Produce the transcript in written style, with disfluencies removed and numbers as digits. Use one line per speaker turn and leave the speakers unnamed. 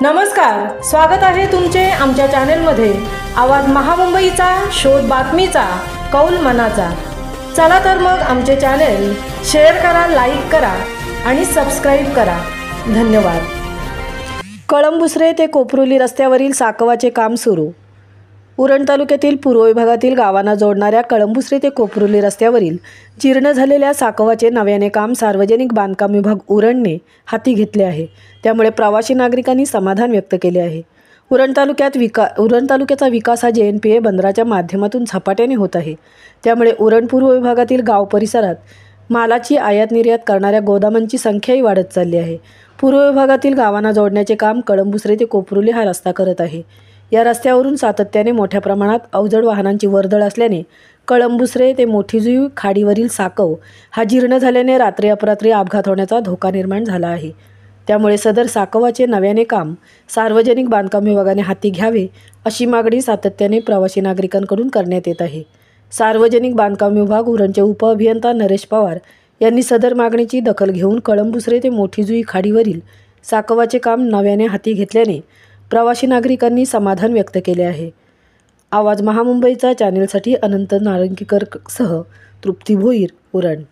नमस्कार, स्वागत आहे तुमचे आमच्या चॅनलमध्ये। आवाज महामुंबईचा, शोध बातमीचा, कौल मनाचा। चला तर मग आमचे चॅनल शेअर करा, लाईक करा आणि सबस्क्राइब करा। धन्यवाद। कळंबुसरे ते कोपरुली रस्त्यावरील साकवाचे काम सुरू। उरण तालुक्यातील पूर्व विभागातील गावांना जोडणाऱ्या कळंबुसरे ते कोपरुली रस्त्यावरील जीर्ण झालेल्या साकवाचे नव्याने काम सार्वजनिक बांधकाम विभाग उरणने हाती घेतले आहे। त्यामुळे प्रवासी नागरिकांनी समाधान व्यक्त केले आहे। उरण तालुक्याचा विकास हा JNPA बंदराच्या माध्यमातून झपाट्याने होत आहे। त्यामुळे उरण पूर्व विभागातील गाव परिसरात मालाची आयात निर्यात करणाऱ्या गोदामांची संख्याही वाढत चालली आहे। पूर्व विभागातील गावांना जोडण्याचे काम कळंबुसरे ते कोपरुली हा रस्ता करत आहे। या रस्त्यावरून सातत्याने मोठ्या प्रमाणात अवजड वाहनांची वर्दळ असल्याने कळंबुसरे ते मोठीजुई खाडीवरील साकव हा जीर्ण झाल्याने रात्री अपरात्री अपघात होण्याचा धोका निर्माण झाला आहे। त्यामुळे सदर साकवाचे नव्याने काम सार्वजनिक बांधकाम विभागाने हाती घ्यावे अशी मागणी सातत्याने प्रवासी नागरिकांकडून करण्यात येत आहे। सार्वजनिक बांधकाम विभाग उरणचे उपअभियंता नरेश पवार यांनी सदर मागणीची दखल घेऊन कळंबुसरे ते मोठीजुई खाडीवरील साकवाचे काम नव्याने हाती घेतल्याने प्रवासी नागरिकांनी समाधान व्यक्त केले आहे। आवाज महामुंबईचा चॅनलसाठी अनंत नारंगीकर सह तृप्ती भोईर, उरण।